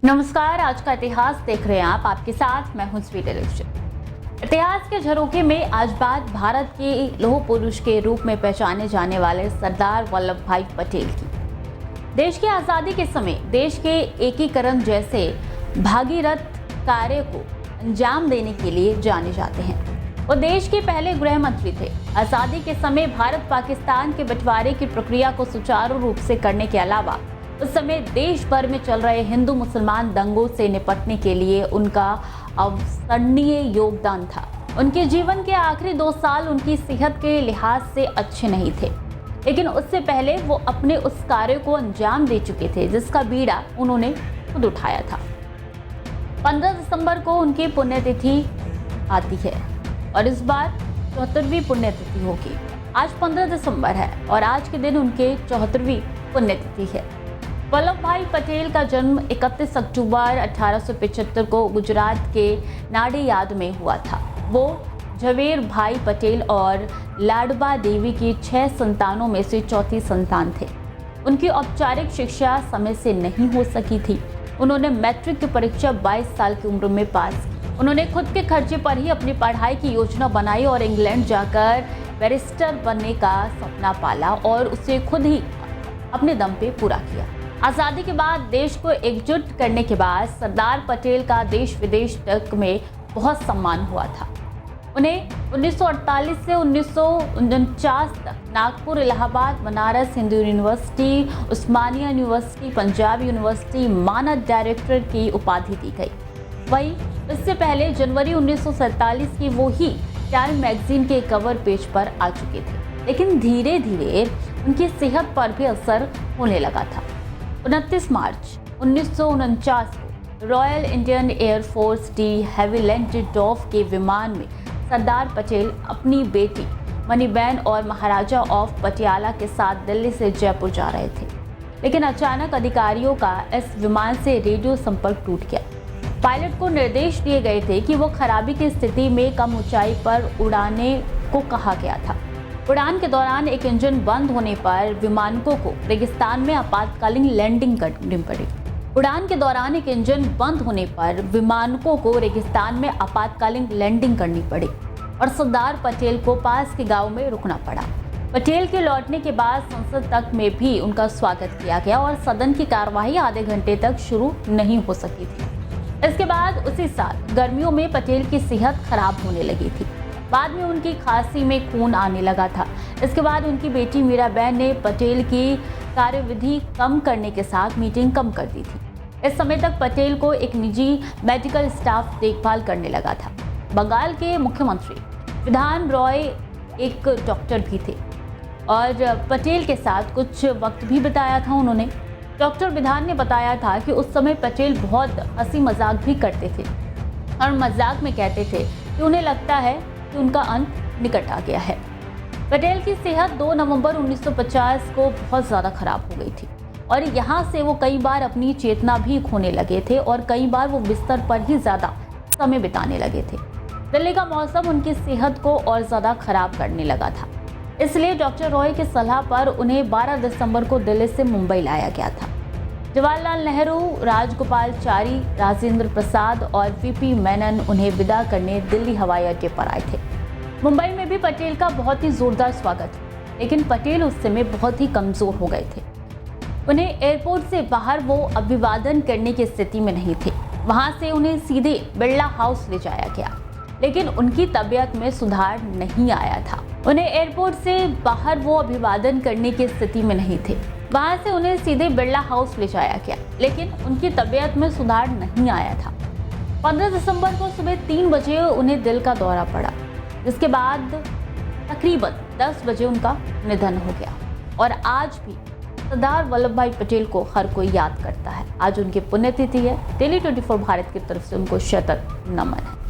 नमस्कार, आज का इतिहास देख रहे हैं आप। आपके साथ मैं हूं स्वीटी टेलीविजन। इतिहास के झरोखे में आज बात भारत के लौह पुरुष के रूप में पहचाने जाने वाले सरदार वल्लभ भाई पटेल की। देश की आज़ादी के समय देश के एकीकरण जैसे भागीरथ कार्य को अंजाम देने के लिए जाने जाते हैं। वो देश के पहले गृह मंत्री थे। आज़ादी के समय भारत पाकिस्तान के बंटवारे की प्रक्रिया को सुचारू रूप से करने के अलावा उस समय देश भर में चल रहे हिंदू मुसलमान दंगों से निपटने के लिए उनका अविस्मरणीय योगदान था। उनके जीवन के आखिरी 2 साल उनकी सेहत के लिहाज से अच्छे नहीं थे, लेकिन उससे पहले वो अपने उस कार्य को अंजाम दे चुके थे जिसका बीड़ा उन्होंने खुद उठाया था। 15 दिसंबर को उनकी पुण्यतिथि आती है और इस बार 74वीं पुण्यतिथि होगी। आज 15 दिसंबर है और आज के दिन उनके 74वीं पुण्यतिथि है। वल्लभ भाई पटेल का जन्म 31 अक्टूबर 1875 को गुजरात के नाडियाद में हुआ था। वो झवेर भाई पटेल और लाडबा देवी की 6 संतानों में से चौथी संतान थे। उनकी औपचारिक शिक्षा समय से नहीं हो सकी थी। उन्होंने मैट्रिक की परीक्षा 22 साल की उम्र में पास की। उन्होंने खुद के खर्चे पर ही अपनी पढ़ाई की योजना बनाई और इंग्लैंड जाकर बैरिस्टर बनने का सपना पाला और उसे खुद ही अपने दम पे पूरा किया। आज़ादी के बाद देश को एकजुट करने के बाद सरदार पटेल का देश विदेश तक में बहुत सम्मान हुआ था। उन्हें 1948 से 1949 तक नागपुर, इलाहाबाद, बनारस हिंदू यूनिवर्सिटी, उस्मानिया यूनिवर्सिटी, पंजाब यूनिवर्सिटी मानद डायरेक्टर की उपाधि दी गई। वहीं इससे पहले जनवरी 1947 की वो ही टाइम मैगजीन के कवर पेज पर आ चुके थे, लेकिन धीरे धीरे उनकी सेहत पर भी असर होने लगा था। 29 मार्च 1949 को Royal Indian Air Force de Havilland Dove के विमान में सरदार पटेल अपनी बेटी मणिबेन और महाराजा ऑफ पटियाला के साथ दिल्ली से जयपुर जा रहे थे, लेकिन अचानक अधिकारियों का इस विमान से रेडियो संपर्क टूट गया। पायलट को निर्देश दिए गए थे कि वो खराबी की स्थिति में कम ऊंचाई पर उड़ाने को कहा गया था। उड़ान के दौरान एक इंजन बंद होने पर विमानकों को रेगिस्तान में आपातकालीन लैंडिंग करनी पड़ी। उड़ान के दौरान एक इंजन बंद होने पर विमानकों को रेगिस्तान में आपातकालीन लैंडिंग करनी पड़ी और सरदार पटेल को पास के गांव में रुकना पड़ा। पटेल के लौटने के बाद संसद तक में भी उनका स्वागत किया गया और सदन की कार्यवाही आधे घंटे तक शुरू नहीं हो सकी थी। इसके बाद उसी साल गर्मियों में पटेल की सेहत खराब होने लगी थी। बाद में उनकी खांसी में खून आने लगा था। इसके बाद उनकी बेटी मीराबेन ने पटेल की कार्यविधि कम करने के साथ मीटिंग कम कर दी थी। इस समय तक पटेल को एक निजी मेडिकल स्टाफ देखभाल करने लगा था। बंगाल के मुख्यमंत्री विधान रॉय एक डॉक्टर भी थे और पटेल के साथ कुछ वक्त भी बिताया था उन्होंने। डॉक्टर विधान ने बताया था कि उस समय पटेल बहुत हंसी मजाक भी करते थे और मजाक में कहते थे कि उन्हें लगता है कि उनका अंत निकट आ गया है। पटेल की सेहत 2 नवंबर 1950 को बहुत ज़्यादा खराब हो गई थी और यहाँ से वो कई बार अपनी चेतना भी खोने लगे थे और कई बार वो बिस्तर पर ही ज़्यादा समय बिताने लगे थे। दिल्ली का मौसम उनकी सेहत को और ज़्यादा खराब करने लगा था, इसलिए डॉक्टर रॉय की सलाह पर उन्हें 12 दिसंबर को दिल्ली से मुंबई लाया गया था। जवाहरलाल नेहरू, राजगोपालाचारी, राजेंद्र प्रसाद और वीपी मेनन उन्हें विदा करने दिल्ली हवाई अड्डे पर आए थे। मुंबई में भी पटेल का बहुत ही जोरदार स्वागत, लेकिन पटेल उस समय बहुत ही कमजोर हो गए थे। उन्हें एयरपोर्ट से बाहर वो अभिवादन करने की स्थिति में नहीं थे। वहां से उन्हें सीधे बिरला हाउस ले जाया गया, लेकिन उनकी तबीयत में सुधार नहीं आया था। उन्हें एयरपोर्ट से बाहर वो अभिवादन करने की स्थिति में नहीं थे। वहां से उन्हें सीधे बिरला हाउस ले जाया गया, लेकिन उनकी तबीयत में सुधार नहीं आया था। 15 दिसंबर को सुबह 3 बजे उन्हें दिल का दौरा पड़ा, जिसके बाद तकरीबन 10 बजे उनका निधन हो गया। और आज भी सरदार वल्लभ भाई पटेल को हर कोई याद करता है। आज उनकी पुण्यतिथि है। डेली 24 भारत की तरफ से उनको शतत नमन है।